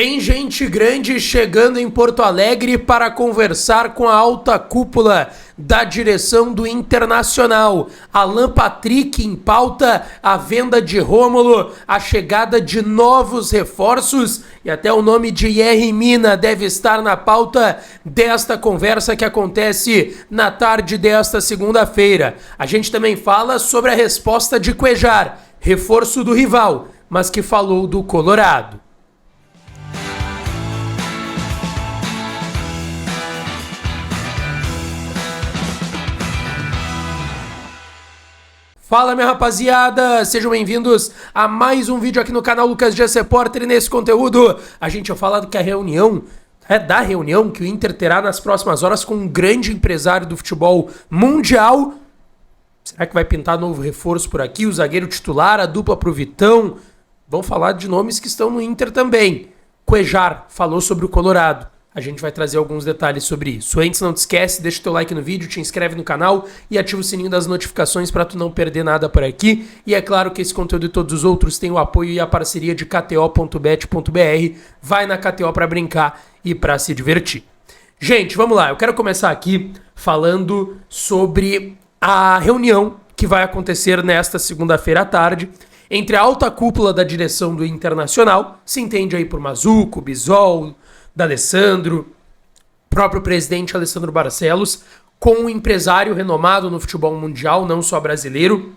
Tem gente grande chegando em Porto Alegre para conversar com a alta cúpula da direção do Internacional. Alan Patrick em pauta, a venda de Rômulo, a chegada de novos reforços e até o nome de Yerry Mina deve estar na pauta desta conversa que acontece na tarde desta segunda-feira. A gente também fala sobre a resposta de Cuéllar, reforço do rival, mas que falou do Colorado. Fala, minha rapaziada, sejam bem-vindos a mais um vídeo aqui no canal Lucas Dias Repórter. E nesse conteúdo a gente vai falar que a reunião, da reunião que o Inter terá nas próximas horas com um grande empresário do futebol mundial. Será que vai pintar novo reforço por aqui? O zagueiro titular, a dupla pro Vitão. Vamos falar de nomes que estão no Inter também. Cuéllar falou sobre o Colorado. A gente vai trazer alguns detalhes sobre isso. Antes, não te esquece, deixa o teu like no vídeo, te inscreve no canal e ativa o sininho das notificações para tu não perder nada por aqui. E é claro que esse conteúdo e todos os outros têm o apoio e a parceria de kto.bet.br. Vai na KTO para brincar e para se divertir. Gente, vamos lá. Eu quero começar aqui falando sobre a reunião que vai acontecer nesta segunda-feira à tarde entre a alta cúpula da direção do Internacional, se entende aí por Mazuco, Bisol, D'Alessandro, próprio presidente Alessandro Barcelos, com um empresário renomado no futebol mundial, não só brasileiro,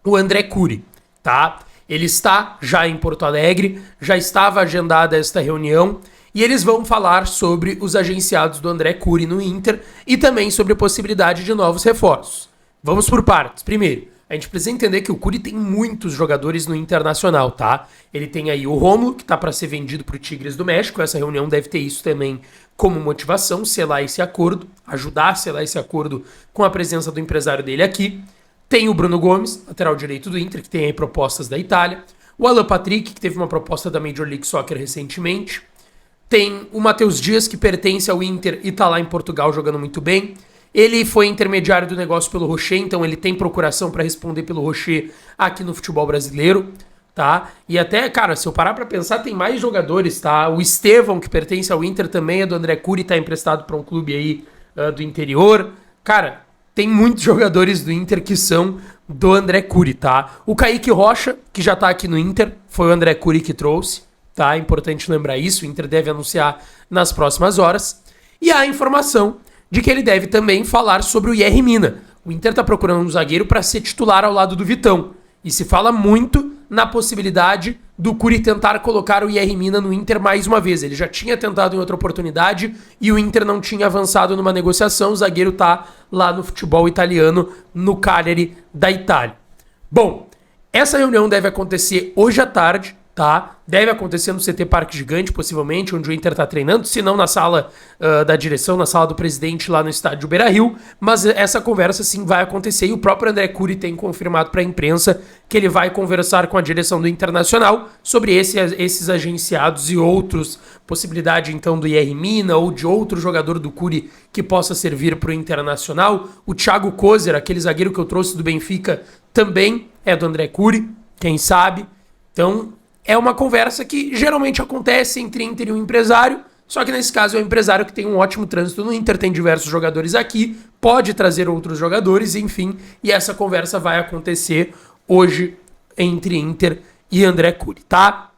o André Curi, tá? Ele está já em Porto Alegre, já estava agendada esta reunião, e eles vão falar sobre os agenciados do André Curi no Inter e também sobre a possibilidade de novos reforços. Vamos por partes. Primeiro, a gente precisa entender que o Curi tem muitos jogadores no Internacional, tá? Ele tem aí o Rômulo, que tá para ser vendido pro Tigres do México. Essa reunião deve ter isso também como motivação, selar esse acordo, ajudar a selar esse acordo com a presença do empresário dele aqui. Tem o Bruno Gomes, lateral direito do Inter, que tem aí propostas da Itália. O Alan Patrick, que teve uma proposta da Major League Soccer recentemente. Tem o Matheus Dias, que pertence ao Inter e tá lá em Portugal jogando muito bem. Ele foi intermediário do negócio pelo Rocher, então ele tem procuração para responder pelo Rocher aqui no futebol brasileiro, tá? E até, cara, se eu parar para pensar, tem mais jogadores, tá? O Estevão, que pertence ao Inter, também é do André Curi, tá emprestado para um clube aí do interior. Cara, tem muitos jogadores do Inter que são do André Curi, tá? O Kaique Rocha, que já tá aqui no Inter, foi o André Curi que trouxe, tá? É importante lembrar isso, o Inter deve anunciar nas próximas horas. E a informação de que ele deve também falar sobre o Yerry Mina. O Inter tá procurando um zagueiro para ser titular ao lado do Vitão. E se fala muito na possibilidade do Curi tentar colocar o Yerry Mina no Inter mais uma vez. Ele já tinha tentado em outra oportunidade e o Inter não tinha avançado numa negociação. O zagueiro tá lá no futebol italiano, no Cagliari da Itália. Bom, essa reunião deve acontecer hoje à tarde, tá? Deve acontecer no CT Parque Gigante, possivelmente, onde o Inter tá treinando, se não na sala da direção, na sala do presidente lá no estádio Beira-Rio, mas essa conversa sim vai acontecer e o próprio André Curi tem confirmado para a imprensa que ele vai conversar com a direção do Internacional sobre esses agenciados e outros, possibilidade então do Yerry Mina ou de outro jogador do Curi que possa servir para o Internacional. O Thiago Kozer, aquele zagueiro que eu trouxe do Benfica, também é do André Curi, quem sabe. Então, é uma conversa que geralmente acontece entre Inter e um empresário, só que nesse caso é um empresário que tem um ótimo trânsito no Inter, tem diversos jogadores aqui, pode trazer outros jogadores, enfim, e essa conversa vai acontecer hoje entre Inter e André Curi, tá?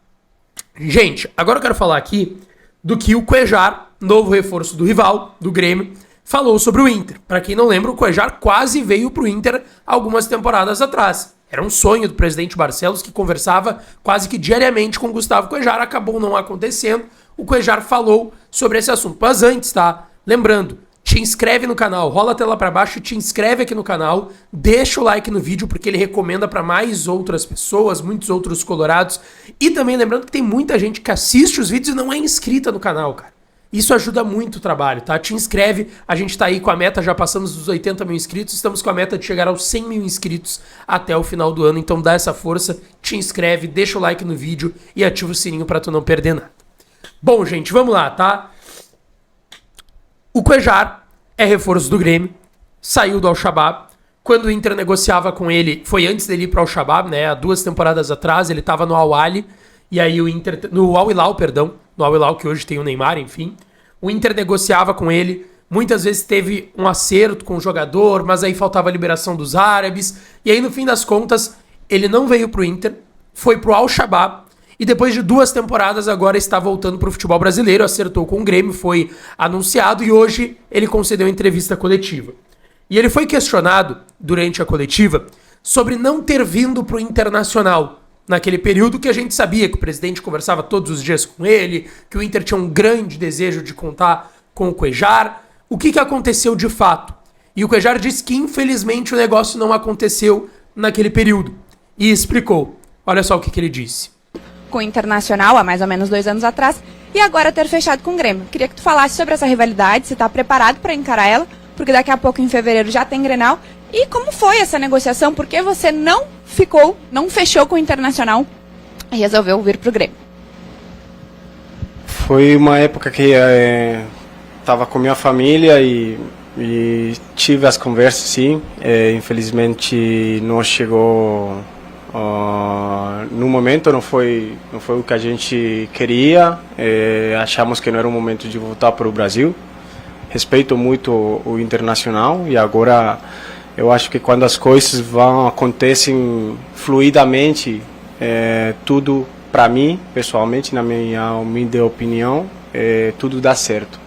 Gente, agora eu quero falar aqui do que o Cuéllar, novo reforço do rival, do Grêmio, falou sobre o Inter. Para quem não lembra, o Cuéllar quase veio pro Inter algumas temporadas atrás. Era um sonho do presidente Barcelos, que conversava quase que diariamente com o Gustavo Cuéllar, acabou não acontecendo. O Cuéllar falou sobre esse assunto. Mas antes, tá? Lembrando, te inscreve no canal, rola a tela pra baixo, te inscreve aqui no canal, deixa o like no vídeo, porque ele recomenda pra mais outras pessoas, muitos outros colorados. E também lembrando que tem muita gente que assiste os vídeos e não é inscrita no canal, cara. Isso ajuda muito o trabalho, tá? Te inscreve, a gente tá aí com a meta, já passamos dos 80 mil inscritos, estamos com a meta de chegar aos 100 mil inscritos até o final do ano, então dá essa força, te inscreve, deixa o like no vídeo e ativa o sininho pra tu não perder nada. Bom, gente, vamos lá, tá? O Cuéllar é reforço do Grêmio, saiu do Al-Shabaab. Quando o Inter negociava com ele, foi antes dele ir pro Al-Shabaab, né? Há 2 temporadas atrás, ele tava no Al-Ahly, e aí o Inter, no Al Hilal, perdão, no Al Hilal, que hoje tem o Neymar, enfim. O Inter negociava com ele, muitas vezes teve um acerto com o jogador, mas aí faltava a liberação dos árabes, e aí no fim das contas, ele não veio pro Inter, foi pro Al-Shabaab, e depois de 2 temporadas agora está voltando pro futebol brasileiro, acertou com o Grêmio, foi anunciado, e hoje ele concedeu entrevista coletiva. E ele foi questionado, durante a coletiva, sobre não ter vindo pro Internacional, naquele período que a gente sabia que o presidente conversava todos os dias com ele, que o Inter tinha um grande desejo de contar com o Cuéllar. O que aconteceu de fato? E o Cuéllar disse que infelizmente o negócio não aconteceu naquele período. E explicou. Olha só o que ele disse. Com o Internacional, há mais ou menos 2 anos atrás, e agora ter fechado com o Grêmio. Queria que tu falasse sobre essa rivalidade, se está preparado para encarar ela, porque daqui a pouco, em fevereiro, já tem Grenal. E como foi essa negociação? Por que você não fechou com o Internacional e resolveu vir pro Grêmio? Foi uma época que estava com minha família e tive as conversas, sim. Infelizmente não chegou no momento, não foi o que a gente queria. Achamos que não era o momento de voltar para o Brasil. Respeito muito o Internacional e agora eu acho que quando as coisas acontecem fluidamente, tudo para mim, pessoalmente, na minha humilde opinião, tudo dá certo.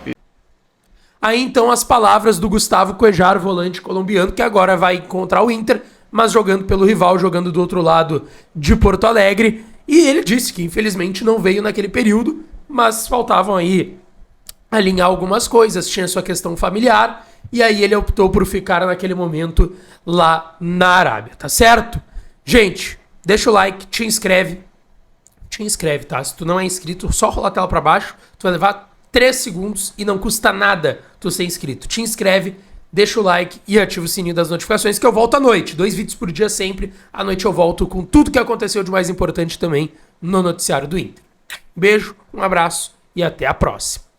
Aí então as palavras do Gustavo Cuéllar, volante colombiano, que agora vai encontrar o Inter, mas jogando pelo rival, jogando do outro lado de Porto Alegre. E ele disse que infelizmente não veio naquele período, mas faltavam aí alinhar algumas coisas, tinha sua questão familiar, e aí ele optou por ficar naquele momento lá na Arábia, tá certo? Gente, deixa o like, te inscreve, tá? Se tu não é inscrito, só rola a tela pra baixo, tu vai levar 3 segundos e não custa nada tu ser inscrito. Te inscreve, deixa o like e ativa o sininho das notificações, que eu volto à noite, 2 vídeos por dia sempre, à noite eu volto com tudo que aconteceu de mais importante também no noticiário do Inter. Beijo, um abraço e até a próxima.